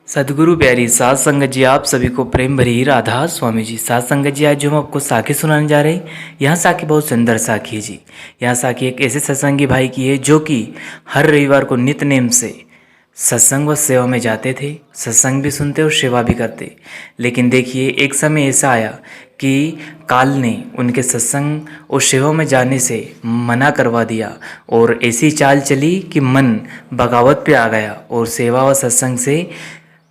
सदगुरु प्यारी सात संगत जी, आप सभी को प्रेम भरी राधा स्वामी जी। सात संगत जी, आज जो हम आपको साखी सुनाने जा रहे हैं, यहाँ साखी बहुत सुंदर साखी है जी। यहाँ साखी एक ऐसे सत्संगी भाई की है जो कि हर रविवार को नित्य नेम से सत्संग व सेवा में जाते थे। सत्संग भी सुनते और सेवा भी करते। लेकिन देखिए, एक समय ऐसा आया कि काल ने उनके सत्संग और सेवा में जाने से मना करवा दिया और ऐसी चाल चली कि मन बगावत पे आ गया और सेवा व सत्संग से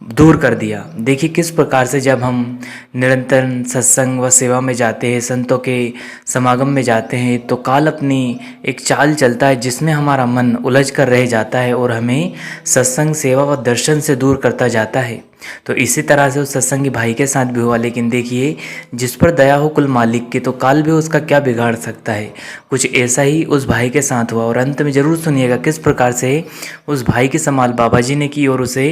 दूर कर दिया। देखिए किस प्रकार से जब हम निरंतर सत्संग व सेवा में जाते हैं, संतों के समागम में जाते हैं, तो काल अपनी एक चाल चलता है जिसमें हमारा मन उलझ कर रह जाता है और हमें सत्संग, सेवा व दर्शन से दूर करता जाता है। तो इसी तरह से उस सत्संगी भाई के साथ भी हुआ। लेकिन देखिए, जिस पर दया हो कुल मालिक की, तो काल भी उसका क्या बिगाड़ सकता है। कुछ ऐसा ही उस भाई के साथ हुआ और अंत में ज़रूर सुनिएगा किस प्रकार से उस भाई की संभाल बाबा जी ने की और उसे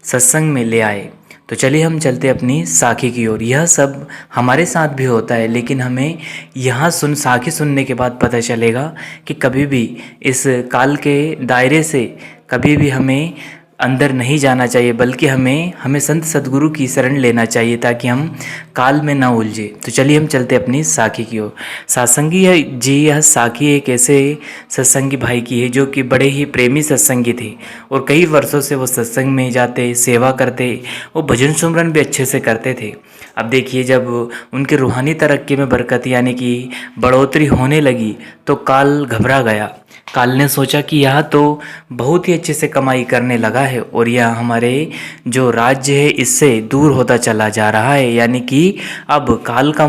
सत्संग में ले आए। तो चलिए हम चलते अपनी साखी की ओर। यह सब हमारे साथ भी होता है, लेकिन हमें यहाँ साखी सुनने के बाद पता चलेगा कि कभी भी इस काल के दायरे से कभी भी हमें अंदर नहीं जाना चाहिए, बल्कि हमें संत सदगुरु की शरण लेना चाहिए ताकि हम काल में ना उलझे। तो चलिए हम चलते अपनी साखी की ओर। सत्संगी जी, यह साखी एक ऐसे सत्संगी भाई की है जो कि बड़े ही प्रेमी सत्संगी थे और कई वर्षों से वो सत्संग में जाते, सेवा करते, वो भजन सुमरन भी अच्छे से करते थे। अब देखिए, जब उनके रूहानी तरक्की में बरकत यानी कि बढ़ोतरी होने लगी तो काल घबरा गया। काल ने सोचा कि यह तो बहुत ही अच्छे से कमाई करने लगा है और यह हमारे जो राज्य है इससे दूर होता चला जा रहा है। यानी कि अब काल का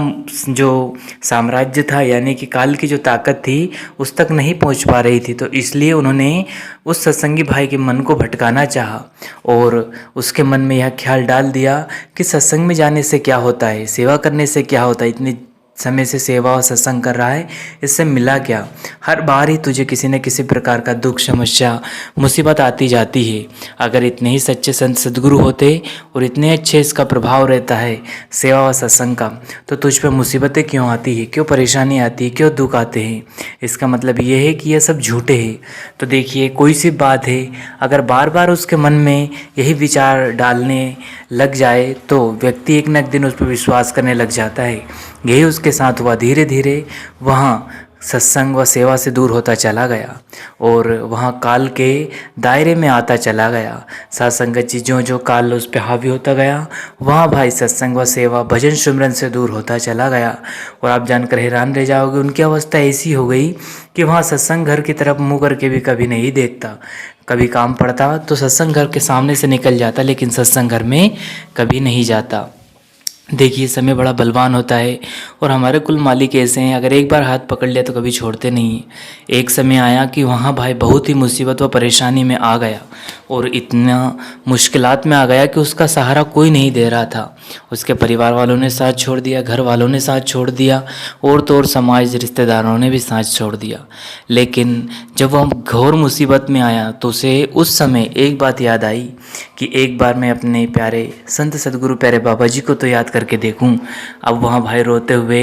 जो साम्राज्य था, यानी कि काल की जो ताकत थी, उस तक नहीं पहुंच पा रही थी। तो इसलिए उन्होंने उस सत्संगी भाई के मन को भटकाना चाहा और उसके मन में यह ख्याल डाल दिया कि सत्संग में जाने से क्या होता है, सेवा करने से क्या होता है, इतने समय से सेवा और सत्संग कर रहा है, इससे मिला क्या। हर बार ही तुझे किसी न किसी प्रकार का दुख, समस्या, मुसीबत आती जाती है। अगर इतने ही सच्चे संत सदगुरु होते और इतने अच्छे इसका प्रभाव रहता है सेवा व सत्संग का, तो तुझ पर मुसीबतें क्यों आती है, क्यों परेशानी आती है, क्यों दुख आते हैं। इसका मतलब ये है कि यह सब झूठे हैं। तो देखिए, कोई सी बात है, अगर बार बार उसके मन में यही विचार डालने लग जाए तो व्यक्ति एक न एक दिन उस पर विश्वास करने लग जाता है। यही उसके साथ हुआ। धीरे धीरे वहाँ सत्संग व सेवा से दूर होता चला गया और वहाँ काल के दायरे में आता चला गया। सत्संगत जी, जो जो काल उस पर हावी होता गया, वहाँ भाई सत्संग व सेवा, भजन सुमरन से दूर होता चला गया। और आप जानकर हैरान रह जाओगे, उनकी अवस्था ऐसी हो गई कि वहाँ सत्संग घर की तरफ मुँह करके भी कभी नहीं देखता। कभी काम पड़ता तो सत्संग घर के सामने से निकल जाता, लेकिन सत्संग घर में कभी नहीं जाता। देखिए, समय बड़ा बलवान होता है और हमारे कुल मालिक ऐसे हैं, अगर एक बार हाथ पकड़ लिया तो कभी छोड़ते नहीं हैं। एक समय आया कि वहाँ भाई बहुत ही मुसीबत व परेशानी में आ गया और इतना मुश्किलात में आ गया कि उसका सहारा कोई नहीं दे रहा था। उसके परिवार वालों ने साथ छोड़ दिया, घर वालों ने साथ छोड़ दिया और तो और समाज, रिश्तेदारों ने भी साथ छोड़ दिया। लेकिन जब वह घोर मुसीबत में आया तो उसे उस समय एक बात याद आई कि एक बार मैं अपने प्यारे संत सदगुरु प्यारे बाबा जी को तो याद करके देखूं। अब वहाँ भाई रोते हुए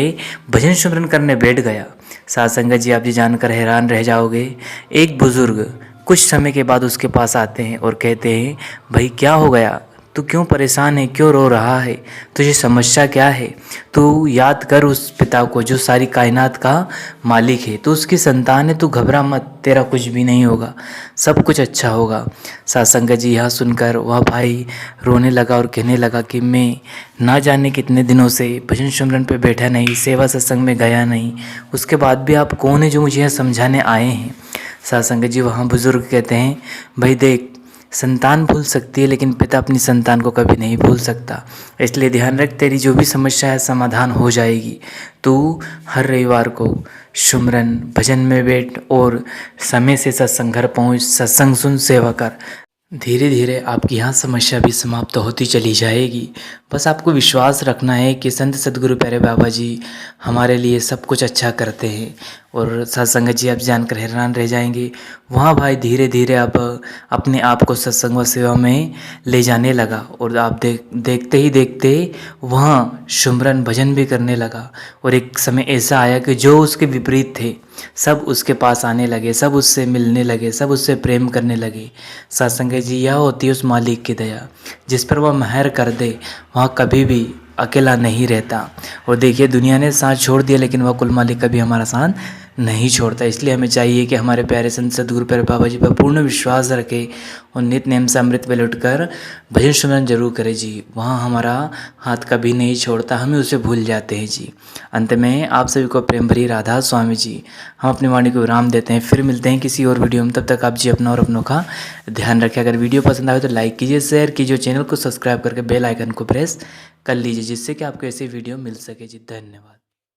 भजन सुमरन करने बैठ गया। साथ संगत जी, आप जी जानकर हैरान रह जाओगे, एक बुजुर्ग कुछ समय के बाद उसके पास आते हैं और कहते हैं, भाई क्या हो गया, तू क्यों परेशान है, क्यों रो रहा है, तुझे समस्या क्या है। तू याद कर उस पिता को जो सारी कायनात का मालिक है, तू उसकी संतान है, तू घबरा मत, तेरा कुछ भी नहीं होगा, सब कुछ अच्छा होगा। सत्संगत जी, यह सुनकर वह भाई रोने लगा और कहने लगा कि मैं ना जाने कितने दिनों से भजन सुमरन पे बैठा नहीं, सेवा सत्संग में गया नहीं, उसके बाद भी आप कौन है जो मुझे यह समझाने आए हैं। सत्संगत जी, वहाँ बुजुर्ग कहते हैं, भाई देख, संतान भूल सकती है लेकिन पिता अपनी संतान को कभी नहीं भूल सकता, इसलिए ध्यान रख, तेरी जो भी समस्या है समाधान हो जाएगी। तू हर रविवार को सुमरन भजन में बैठ और समय से सत्संग घर पहुँच, सत्संग सुन, सेवा कर। धीरे धीरे आपकी यहाँ समस्या भी समाप्त होती चली जाएगी। बस आपको विश्वास रखना है कि संत सदगुरु प्यारे बाबा जी हमारे लिए सब कुछ अच्छा करते हैं। और सत्संग जी आप जानकर हैरान रह जाएंगे, वहाँ भाई धीरे धीरे अब अपने आप को सत्संग व सेवा में ले जाने लगा। और आप देखते ही देखते वहाँ सुमरन भजन भी करने लगा। और एक समय ऐसा आया कि जो उसके विपरीत थे सब उसके पास आने लगे, सब उससे मिलने लगे, सब उससे प्रेम करने लगे। सत्संग जी यह होती है उस मालिक की दया, जिस पर वह मेहर कर दे वहाँ कभी भी अकेला नहीं रहता। और देखिए दुनिया ने साथ छोड़ दिया लेकिन वह कुल मालिक कभी हमारा साथ नहीं छोड़ता। इसलिए हमें चाहिए कि हमारे प्यारे संत सदगुरु प्यारे बाबा जी पर पूर्ण विश्वास रखें और नित्य नेम से अमृत वेले उठकर भजन सुमरन जरूर करें जी। वहाँ हमारा हाथ कभी नहीं छोड़ता, हमें उसे भूल जाते हैं जी। अंत में आप सभी को प्रेम भरी राधा स्वामी जी। हम अपनी वाणी को विराम देते हैं, फिर मिलते हैं किसी और वीडियो में। तब तक आप जी अपना और अपनों का ध्यान रखें। अगर वीडियो पसंद आए तो लाइक कीजिए, शेयर कीजिए, चैनल को सब्सक्राइब करके बेल आइकन को प्रेस कर लीजिए, जिससे कि आपको ऐसे वीडियो मिल सके जी। धन्यवाद।